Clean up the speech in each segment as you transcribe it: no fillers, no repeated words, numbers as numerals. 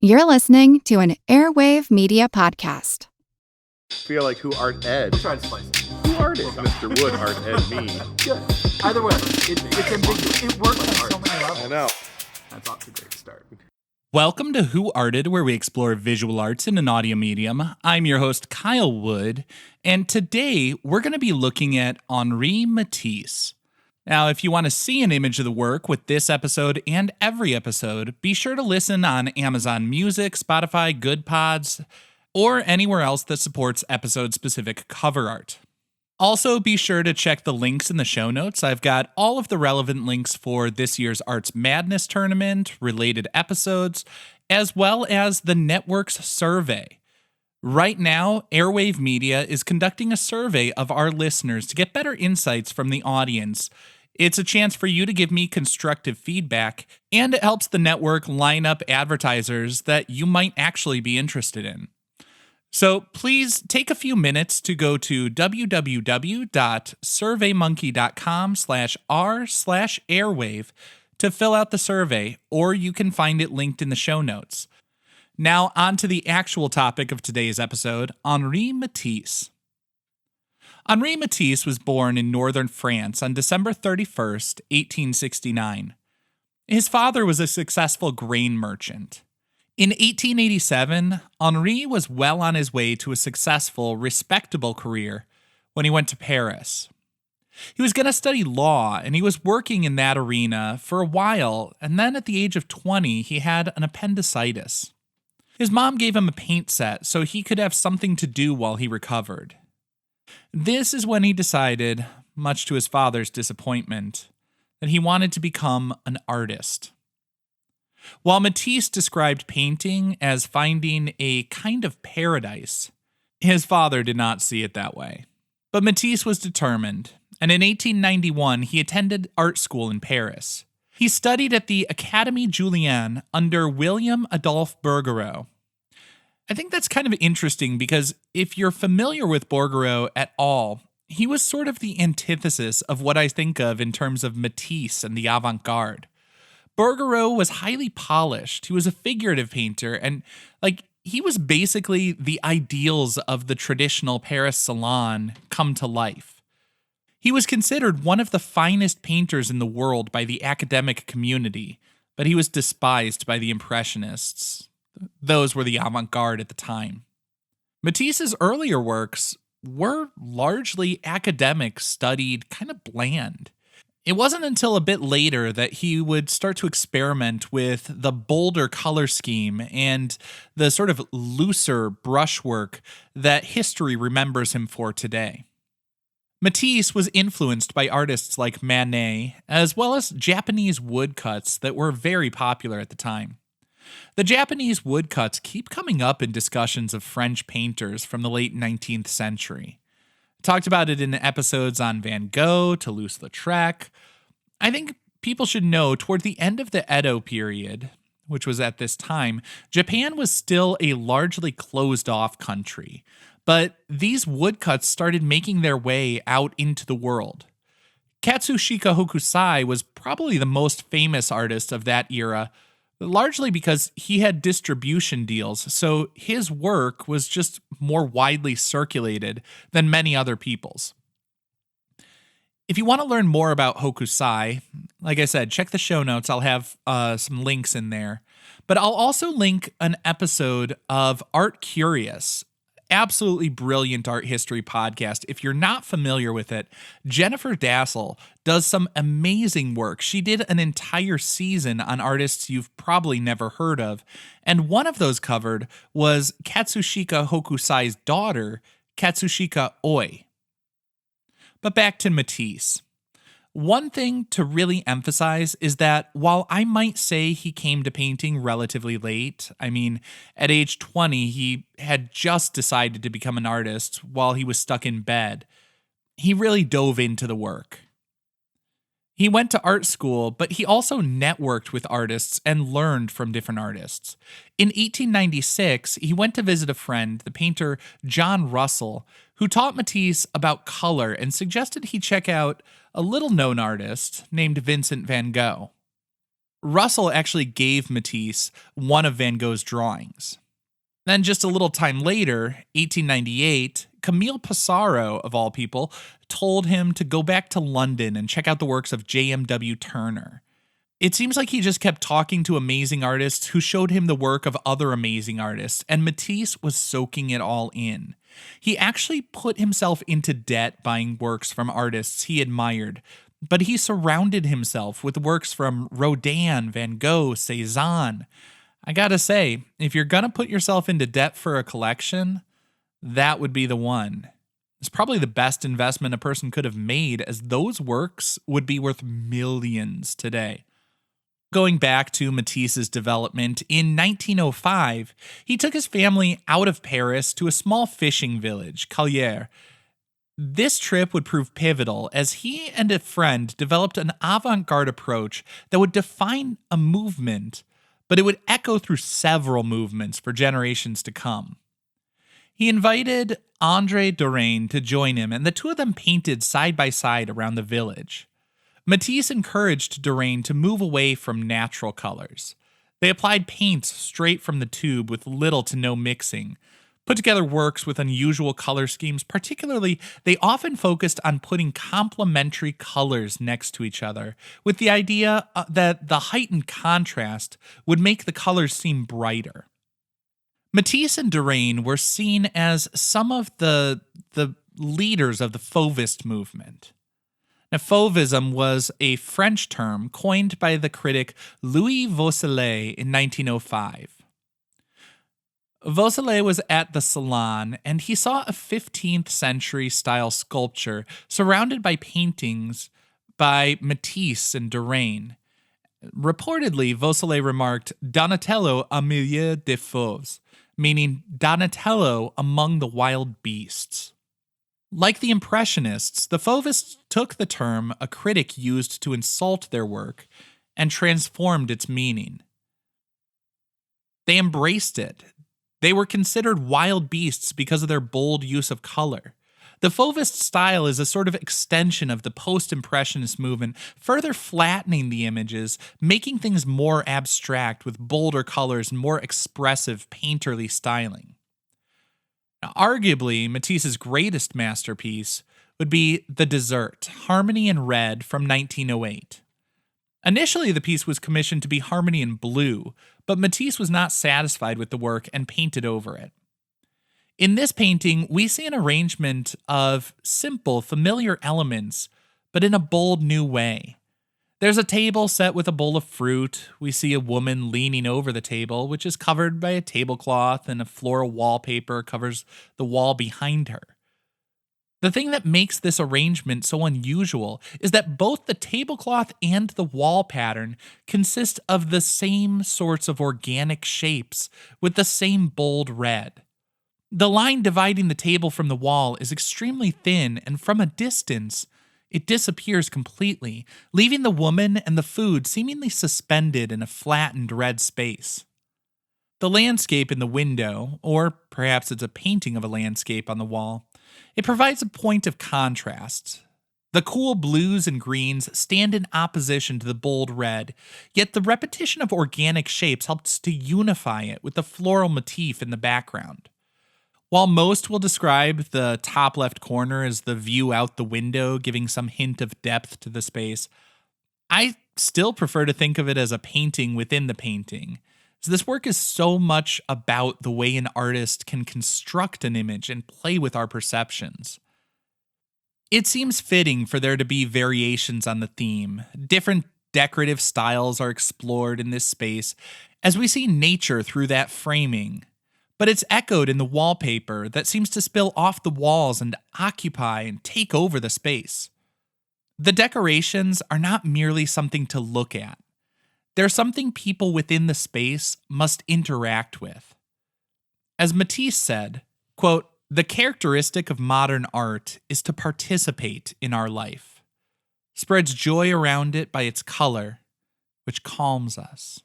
You're listening to an Airwave Media Podcast. Feel like who art Ed? We'll try to spice it. Who art Ed? Mr. Wood art Ed me. Good. Either way, it's ambiguous. It works on so many levels. I know. That's off to a great start. Welcome to Who Arted, where we explore visual arts in an audio medium. I'm your host, Kyle Wood, and today we're going to be looking at Henri Matisse. Now, if you want to see an image of the work with this episode and every episode, be sure to listen on Amazon Music, Spotify, Good Pods, or anywhere else that supports episode-specific cover art. Also, be sure to check the links in the show notes. I've got all of the relevant links for this year's Arts Madness tournament, related episodes, as well as the network's survey. Right now, Airwave Media is conducting a survey of our listeners to get better insights from the audience. It's a chance for you to give me constructive feedback, and it helps the network line up advertisers that you might actually be interested in. So please take a few minutes to go to www.surveymonkey.com/r/airwave to fill out the survey, or you can find it linked in the show notes. Now on to the actual topic of today's episode, Henri Matisse. Henri Matisse was born in northern France on December 31st, 1869. His father was a successful grain merchant. In 1887, Henri was well on his way to a successful, respectable career when he went to Paris. He was going to study law, and he was working in that arena for a while, and then at the age of 20, he had an appendicitis. His mom gave him a paint set so he could have something to do while he recovered. This is when he decided, much to his father's disappointment, that he wanted to become an artist. While Matisse described painting as finding a kind of paradise, his father did not see it that way. But Matisse was determined, and in 1891 he attended art school in Paris. He studied at the Académie Julian under William Adolphe Bouguereau. I think that's kind of interesting because if you're familiar with Bouguereau at all, he was sort of the antithesis of what I think of in terms of Matisse and the avant-garde. Bouguereau was highly polished. He was a figurative painter, and he was basically the ideals of the traditional Paris salon come to life. He was considered one of the finest painters in the world by the academic community, but he was despised by the Impressionists. Those were the avant-garde at the time. Matisse's earlier works were largely academic, studied, kind of bland. It wasn't until a bit later that he would start to experiment with the bolder color scheme and the sort of looser brushwork that history remembers him for today. Matisse was influenced by artists like Manet, as well as Japanese woodcuts that were very popular at the time. The Japanese woodcuts keep coming up in discussions of French painters from the late 19th century. I talked about it in episodes on Van Gogh, Toulouse-Lautrec. I think people should know toward the end of the Edo period, which was at this time, Japan was still a largely closed-off country. But these woodcuts started making their way out into the world. Katsushika Hokusai was probably the most famous artist of that era, largely because he had distribution deals, so his work was just more widely circulated than many other people's. If you want to learn more about Hokusai, like I said, check the show notes. I'll have some links in there. But I'll also link an episode of Art Curious, absolutely brilliant art history podcast. If you're not familiar with it, Jennifer Dassel does some amazing work. She did an entire season on artists you've probably never heard of, and one of those covered was Katsushika Hokusai's daughter, Katsushika Oi. But back to Matisse. One thing to really emphasize is that while I might say he came to painting relatively late, I mean, at age 20, he had just decided to become an artist while he was stuck in bed, he really dove into the work. He went to art school, but he also networked with artists and learned from different artists. In 1896, he went to visit a friend, the painter John Russell, who taught Matisse about color and suggested he check out a little-known artist named Vincent van Gogh. Russell actually gave Matisse one of Van Gogh's drawings. Then just a little time later, 1898, Camille Pissarro, of all people, told him to go back to London and check out the works of J.M.W. Turner. It seems like he just kept talking to amazing artists who showed him the work of other amazing artists, and Matisse was soaking it all in. He actually put himself into debt buying works from artists he admired, but he surrounded himself with works from Rodin, Van Gogh, Cézanne. I gotta say, if you're gonna put yourself into debt for a collection, that would be the one. It's probably the best investment a person could have made, as those works would be worth millions today. Going back to Matisse's development, in 1905, he took his family out of Paris to a small fishing village, Callière. This trip would prove pivotal as he and a friend developed an avant-garde approach that would define a movement, but it would echo through several movements for generations to come. He invited André Derain to join him, and the two of them painted side by side around the village. Matisse encouraged Derain to move away from natural colors. They applied paints straight from the tube with little to no mixing, put together works with unusual color schemes. Particularly, they often focused on putting complementary colors next to each other, with the idea that the heightened contrast would make the colors seem brighter. Matisse and Derain were seen as some of the leaders of the Fauvist movement. Now, Fauvism was a French term coined by the critic Louis Vaucelet in 1905. Vaucelet was at the Salon, and he saw a 15th century style sculpture surrounded by paintings by Matisse and Derain. Reportedly, Vaucelet remarked, "Donatello au milieu des fauves," meaning Donatello among the wild beasts. Like the Impressionists, the Fauvists took the term a critic used to insult their work and transformed its meaning. They embraced it. They were considered wild beasts because of their bold use of color. The Fauvist style is a sort of extension of the post-impressionist movement, further flattening the images, making things more abstract with bolder colors and more expressive painterly styling. Now, arguably, Matisse's greatest masterpiece would be The Dessert, Harmony in Red from 1908. Initially, the piece was commissioned to be Harmony in Blue, but Matisse was not satisfied with the work and painted over it. In this painting, we see an arrangement of simple, familiar elements, but in a bold new way. There's a table set with a bowl of fruit. We see a woman leaning over the table, which is covered by a tablecloth, and a floral wallpaper covers the wall behind her. The thing that makes this arrangement so unusual is that both the tablecloth and the wall pattern consist of the same sorts of organic shapes with the same bold red. The line dividing the table from the wall is extremely thin, and from a distance, it disappears completely, leaving the woman and the food seemingly suspended in a flattened red space. The landscape in the window, or perhaps it's a painting of a landscape on the wall, it provides a point of contrast. The cool blues and greens stand in opposition to the bold red, yet the repetition of organic shapes helps to unify it with the floral motif in the background. While most will describe the top left corner as the view out the window, giving some hint of depth to the space, I still prefer to think of it as a painting within the painting. So this work is so much about the way an artist can construct an image and play with our perceptions. It seems fitting for there to be variations on the theme. Different decorative styles are explored in this space as we see nature through that framing. But it's echoed in the wallpaper that seems to spill off the walls and occupy and take over the space. The decorations are not merely something to look at. They're something people within the space must interact with. As Matisse said, quote, "The characteristic of modern art is to participate in our life, spreads joy around it by its color, which calms us."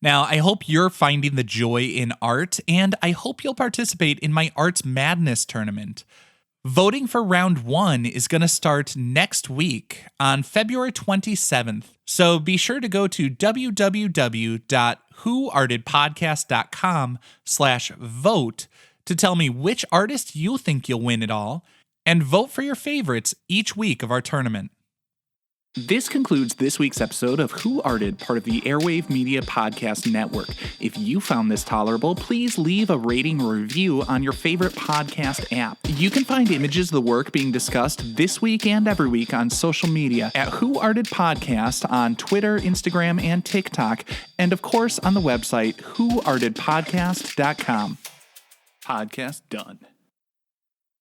Now, I hope you're finding the joy in art, and I hope you'll participate in my Arts Madness tournament. Voting for round 1 is going to start next week on February 27th. So be sure to go to www.whoartedpodcast.com/vote to tell me which artist you think you'll win it all, and vote for your favorites each week of our tournament. This concludes this week's episode of Who Arted, part of the Airwave Media Podcast Network. If you found this tolerable, please leave a rating or review on your favorite podcast app. You can find images of the work being discussed this week and every week on social media at Who Arted Podcast on Twitter, Instagram, and TikTok, and of course on the website whoartedpodcast.com. Podcast done.